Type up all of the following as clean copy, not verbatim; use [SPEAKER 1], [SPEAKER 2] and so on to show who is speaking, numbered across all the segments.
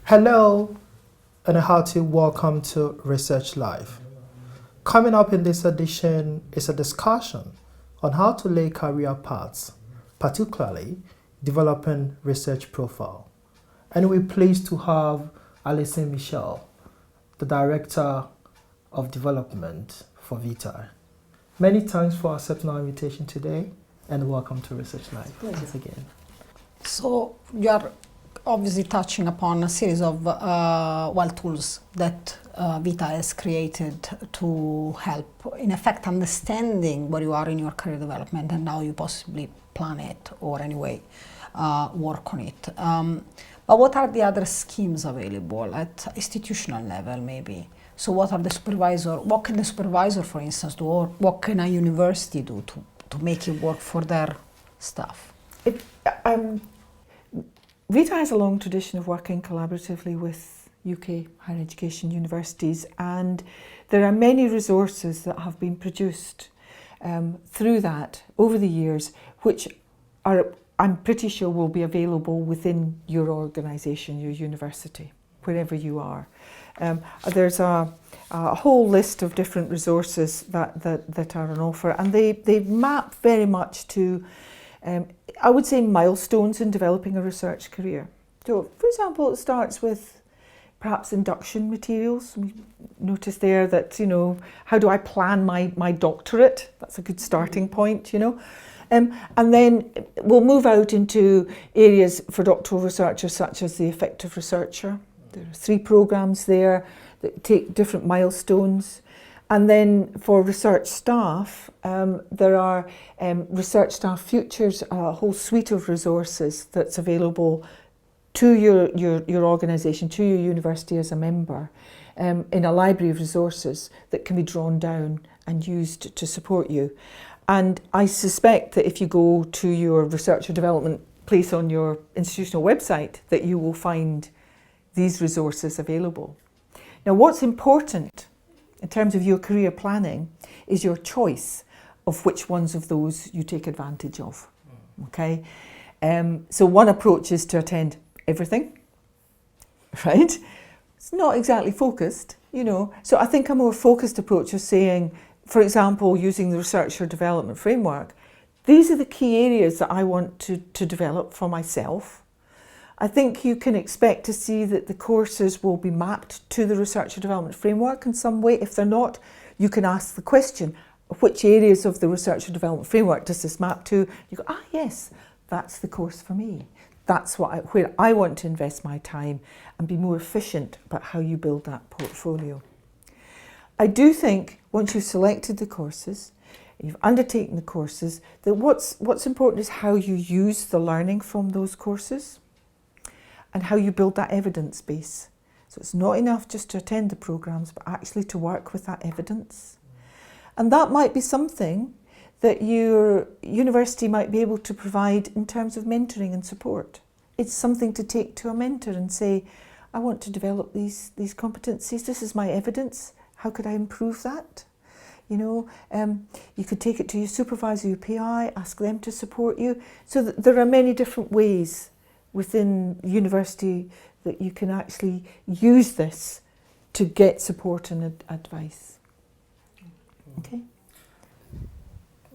[SPEAKER 1] Hello and a hearty welcome to Research Live. Coming up in this edition is a discussion on how to lay career paths, particularly developing research profile. And we're pleased to have Allison Mitchell, the Director of Development for Vitae. Many thanks for accepting our invitation today and welcome to Research Live once again.
[SPEAKER 2] So you are obviously touching upon a series of tools that Vitae has created to help, in effect, understanding where you are in your career development and how you possibly plan it or anyway work on it. But what are the other schemes available at institutional level, maybe? So what can the supervisor, for instance, do, or what can a university do to make it work for their staff?
[SPEAKER 3] Vitae has a long tradition of working collaboratively with UK higher education universities, and there are many resources that have been produced through that over the years, which are, I'm pretty sure, will be available within your organisation, your university, wherever you are. There's a whole list of different resources that are on offer, and they map very much to I would say milestones in developing a research career. So, for example, it starts with perhaps induction materials. We notice there that, how do I plan my doctorate? That's a good starting point, And then we'll move out into areas for doctoral researchers such as the effective researcher. There are 3 programs there that take different milestones. And then for research staff, there are Research Staff Futures, a whole suite of resources that's available to your organisation, to your university as a member, in a library of resources that can be drawn down and used to support you. And I suspect that if you go to your research or development place on your institutional website, that you will find these resources available. Now, what's important in terms of your career planning is your choice of which ones of those you take advantage of, okay? So one approach is to attend everything, right? It's not exactly focused, So I think a more focused approach is saying, for example, using the research or development framework, these are the key areas that I want to develop for myself. I think you can expect to see that the courses will be mapped to the research and development framework in some way. If they're not, you can ask the question, which areas of the research and development framework does this map to? You go, yes, that's the course for me. That's where I want to invest my time and be more efficient about how you build that portfolio. I do think once you've selected the courses, you've undertaken the courses, that what's important is how you use the learning from those courses and how you build that evidence base. So it's not enough just to attend the programmes, but actually to work with that evidence. And that might be something that your university might be able to provide in terms of mentoring and support. It's something to take to a mentor and say, I want to develop these competencies, this is my evidence, how could I improve that? You could take it to your supervisor, your PI, ask them to support you. So there are many different ways within university that you can actually use this to get support and advice. Okay?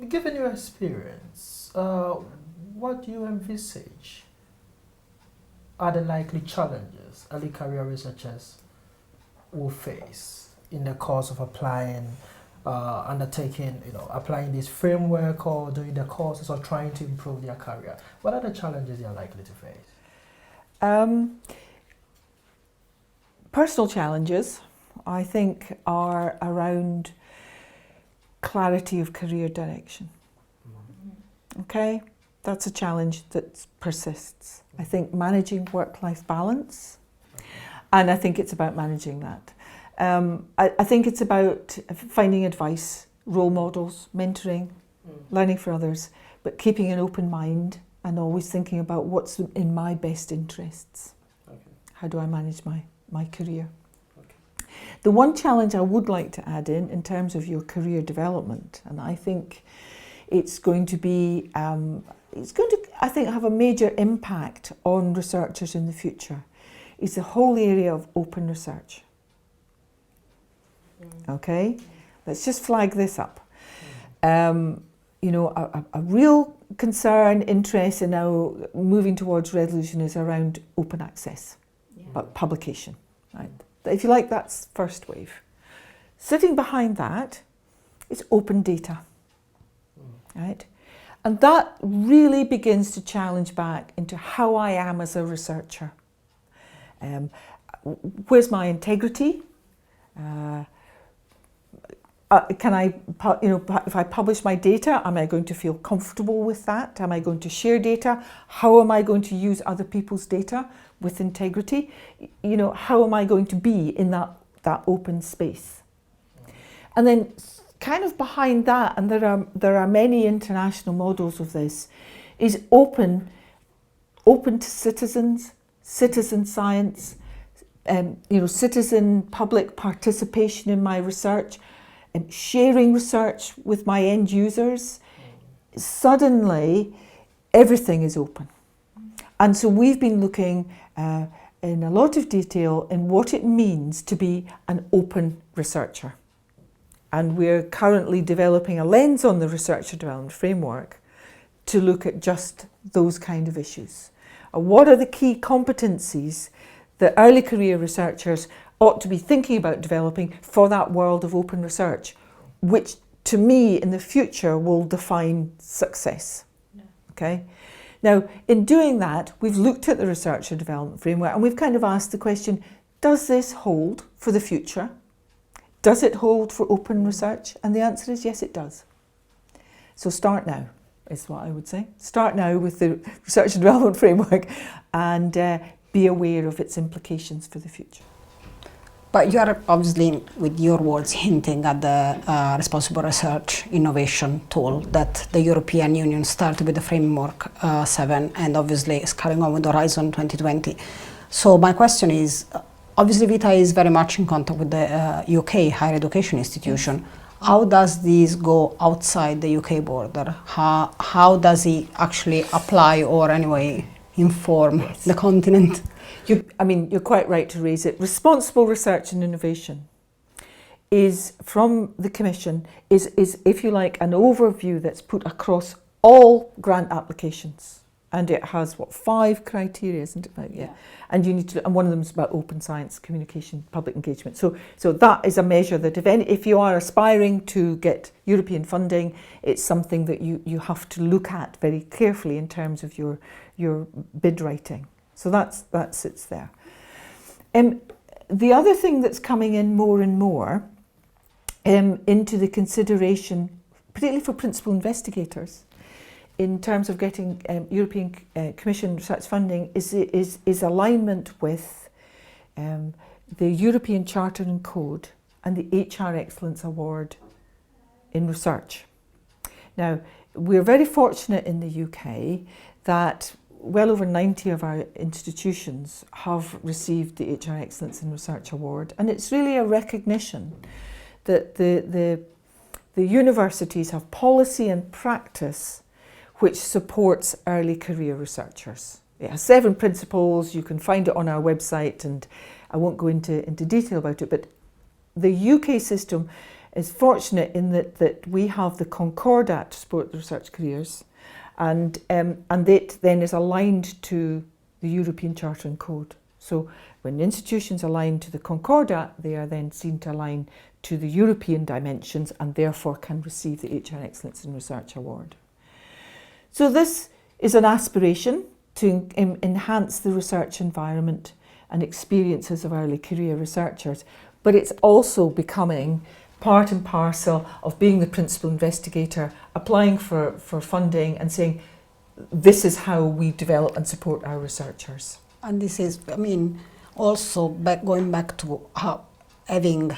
[SPEAKER 1] Given your experience, what do you envisage are the likely challenges early career researchers will face in the course of applying this framework or doing the courses or trying to improve their career? What are the challenges they are likely to face?
[SPEAKER 3] Personal challenges, I think, are around clarity of career direction. Okay? That's a challenge that persists. I think managing work-life balance, and I think it's about managing that. I think it's about finding advice, role models, mentoring, learning for others, but keeping an open mind and always thinking about what's in my best interests. Okay. How do I manage my career? Okay. The one challenge I would like to add in terms of your career development, and I think it's going to be, I think, have a major impact on researchers in the future, is the whole area of open research. Okay, let's just flag this up. You know, a real concern, interest in now moving towards resolution is around open access, but publication, right? If you like, that's first wave. Sitting behind that is open data, right? And that really begins to challenge back into how I am as a researcher. Where's my integrity? Can I, you know, if I publish my data, am I going to feel comfortable with that? Am I going to share data? How am I going to use other people's data with integrity? You know, how am I going to be in that open space? And then kind of behind that, and there are many international models of this, is open to citizens, citizen science, you know, citizen public participation in my research, and sharing research with my end users. Suddenly, everything is open. And so we've been looking in a lot of detail in what it means to be an open researcher. And we're currently developing a lens on the researcher development framework to look at just those kind of issues. What are the key competencies that early career researchers ought to be thinking about developing for that world of open research, which to me in the future will define success. Okay? Now, in doing that, we've looked at the researcher development framework and we've kind of asked the question, does this hold for the future? Does it hold for open research? And the answer is yes, it does. So start now, is what I would say. Start now with the research and development framework and be aware of its implications for the future.
[SPEAKER 2] But you are obviously, with your words, hinting at the responsible research innovation tool that the European Union started with the Framework 7 and obviously is carrying on with Horizon 2020. So my question is, obviously Vitae is very much in contact with the UK higher education institution. How does this go outside the UK border? How does it actually apply or anyway inform the continent?
[SPEAKER 3] You're quite right to raise it. Responsible research and innovation is, from the Commission, is if you like, an overview that's put across all grant applications. And it has, 5 criteria, isn't it? Yeah. And you need to, and one of them is about open science, communication, public engagement. So that is a measure that if you are aspiring to get European funding, it's something that you have to look at very carefully in terms of your bid writing. So that sits there. The other thing that's coming in more and more into the consideration, particularly for principal investigators, in terms of getting European Commission research funding, is alignment with the European Charter and Code and the HR Excellence Award in research. Now, we're very fortunate in the UK that well over 90 of our institutions have received the HR Excellence in Research Award, and it's really a recognition that the universities have policy and practice which supports early career researchers. It has 7 principles. You can find it on our website, and I won't go into detail about it, but the UK system is fortunate in that we have the Concordat to support the research careers, and it then is aligned to the European Charter and Code. So when institutions align to the Concordat, they are then seen to align to the European dimensions and therefore can receive the HR Excellence in Research Award. So this is an aspiration to enhance the research environment and experiences of early career researchers, but it's also becoming part and parcel of being the principal investigator, applying for funding and saying, this is how we develop and support our researchers.
[SPEAKER 2] And this is, also going back to having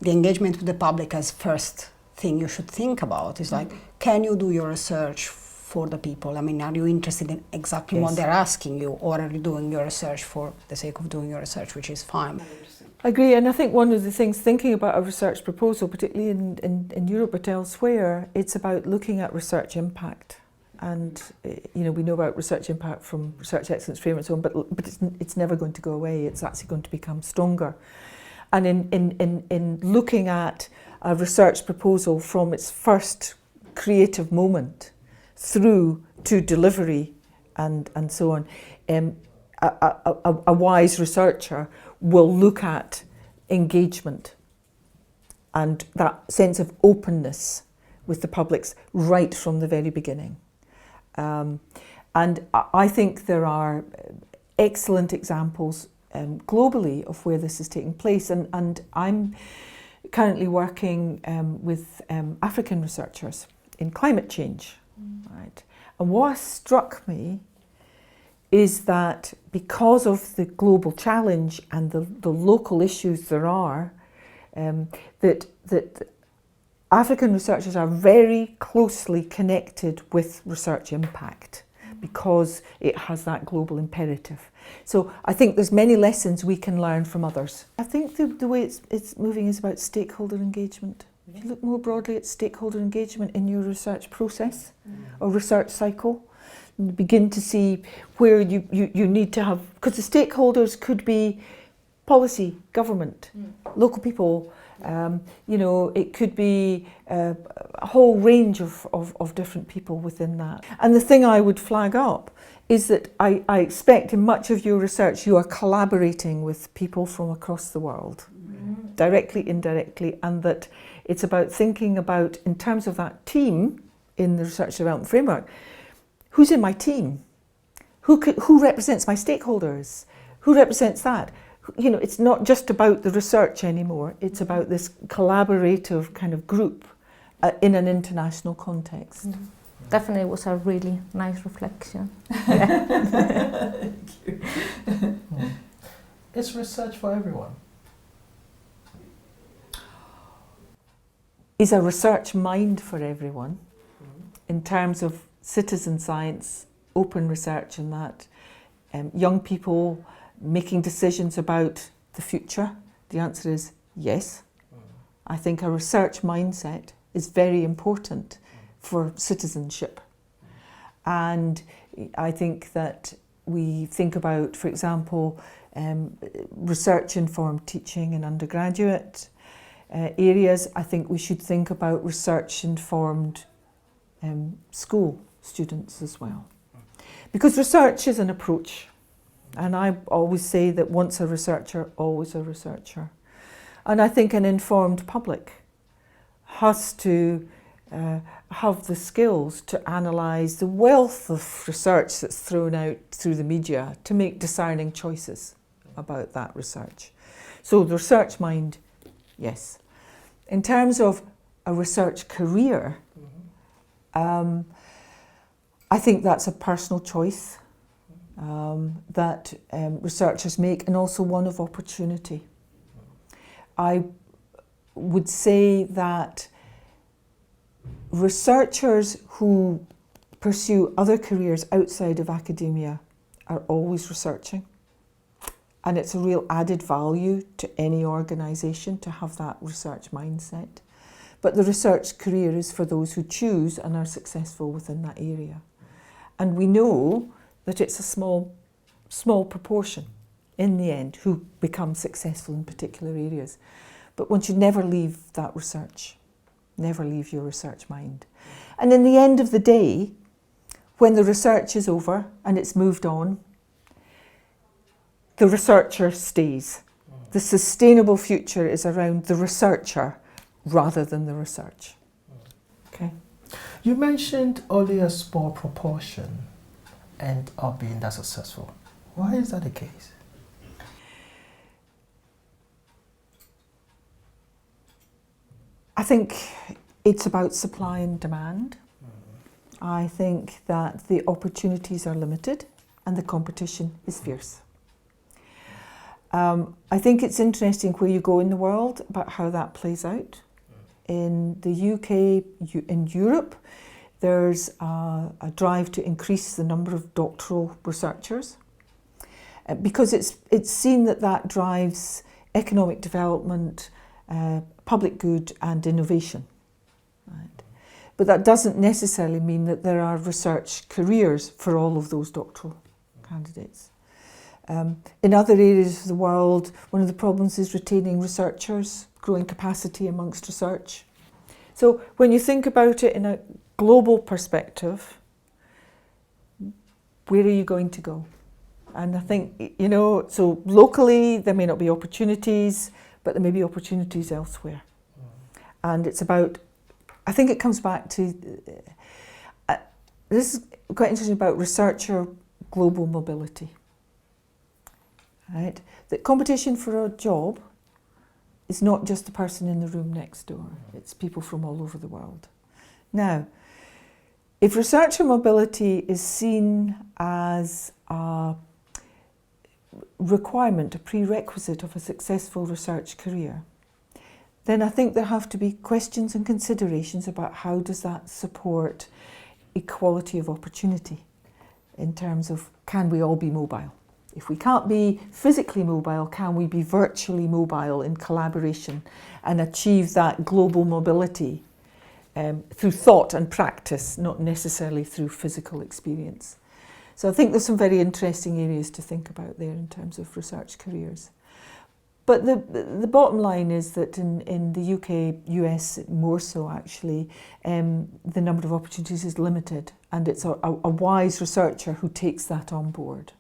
[SPEAKER 2] the engagement with the public as first thing you should think about. Is like, can you do your research for the people? Are you interested in exactly what they're asking you, or are you doing your research for the sake of doing your research, which is fine?
[SPEAKER 3] I agree, and I think one of the things, thinking about a research proposal, particularly in Europe but elsewhere, it's about looking at research impact and we know about research impact from research excellence framework and so on, but it's never going to go away. It's actually going to become stronger. And in looking at a research proposal from its first creative moment through to delivery and so on, a wise researcher will look at engagement and that sense of openness with the publics right from the very beginning. And I think there are excellent examples globally of where this is taking place, and I'm currently working with African researchers in climate change. Right? And what struck me is that because of the global challenge and the local issues there are, that African researchers are very closely connected with research impact because it has that global imperative. So I think there's many lessons we can learn from others. I think the way it's moving is about stakeholder engagement. If you look more broadly at stakeholder engagement in your research process or research cycle, you begin to see where you need to have, because the stakeholders could be policy, government, local people, it could be a whole range of different people within that. And the thing I would flag up is that I expect in much of your research you are collaborating with people from across the world, directly, indirectly, and that it's about thinking about, in terms of that team in the Research Development Framework, who's in my team? Who represents my stakeholders? Who represents that? It's not just about the research anymore, it's about this collaborative kind of group in an international context.
[SPEAKER 4] Definitely was a really nice reflection.
[SPEAKER 1] Thank you. Is research for everyone?
[SPEAKER 3] Is a research mind for everyone in terms of citizen science, open research and that, young people making decisions about the future? The answer is yes. I think a research mindset is very important for citizenship. And I think that we think about, for example, research-informed teaching in undergraduate areas. I think we should think about research-informed school students as well. Because research is an approach. And I always say that once a researcher, always a researcher. And I think an informed public has to have the skills to analyse the wealth of research that's thrown out through the media to make discerning choices about that research. So the research mind, yes. In terms of a research career, I think that's a personal choice that researchers make, and also one of opportunity. I would say that researchers who pursue other careers outside of academia are always researching, and it's a real added value to any organisation to have that research mindset. But the research career is for those who choose and are successful within that area. And we know that it's a small proportion in the end who become successful in particular areas. But one should never leave that research, never leave your research mind. And in the end of the day, when the research is over and it's moved on, the researcher stays. The sustainable future is around the researcher rather than the research. Okay.
[SPEAKER 1] You mentioned only a small proportion end up being that successful. Why is that the case?
[SPEAKER 3] I think it's about supply and demand. I think that the opportunities are limited and the competition is fierce. I think it's interesting where you go in the world about how that plays out. In the UK, in Europe, there's a drive to increase the number of doctoral researchers because it's seen that drives economic development, public good and innovation. Right? But that doesn't necessarily mean that there are research careers for all of those doctoral candidates. In other areas of the world, one of the problems is retaining researchers, growing capacity amongst research. So when you think about it in a global perspective, where are you going to go? And I think, you know, so locally there may not be opportunities, but there may be opportunities elsewhere. And it's about, I think it comes back to, this is quite interesting about researcher global mobility. Right? That competition for a job is not just the person in the room next door, it's people from all over the world. Now, if researcher mobility is seen as a requirement, a prerequisite of a successful research career, then I think there have to be questions and considerations about how does that support equality of opportunity in terms of, can we all be mobile? If we can't be physically mobile, can we be virtually mobile in collaboration and achieve that global mobility through thought and practice, not necessarily through physical experience? So I think there's some very interesting areas to think about there in terms of research careers. But the bottom line is that in the UK, US more so actually, the number of opportunities is limited, and it's a wise researcher who takes that on board.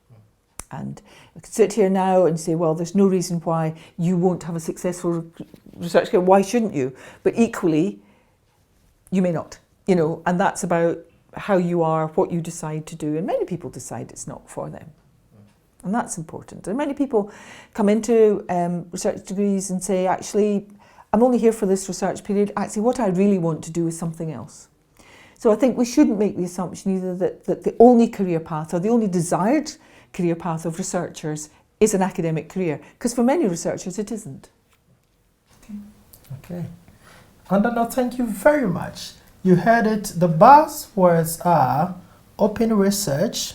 [SPEAKER 3] And I could sit here now and say, well, there's no reason why you won't have a successful research career. Why shouldn't you? But equally, you may not, you know, and that's about how you are, what you decide to do. And many people decide it's not for them. And that's important. And many people come into research degrees and say, actually, I'm only here for this research period. Actually, what I really want to do is something else. So I think we shouldn't make the assumption either that the only career path or the only desired career path of researchers is an academic career, because for many researchers it isn't.
[SPEAKER 1] Okay. And now, thank you very much. You heard it. The buzzwords are open research,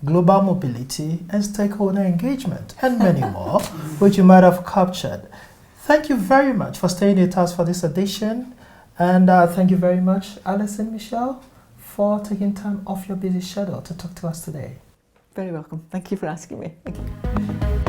[SPEAKER 1] global mobility, and stakeholder engagement, and many more, which you might have captured. Thank you very much for staying with us for this edition. And thank you very much, Allison Mitchell, for taking time off your busy schedule to talk to us today.
[SPEAKER 3] Very welcome. Thank you for asking me. Thank you.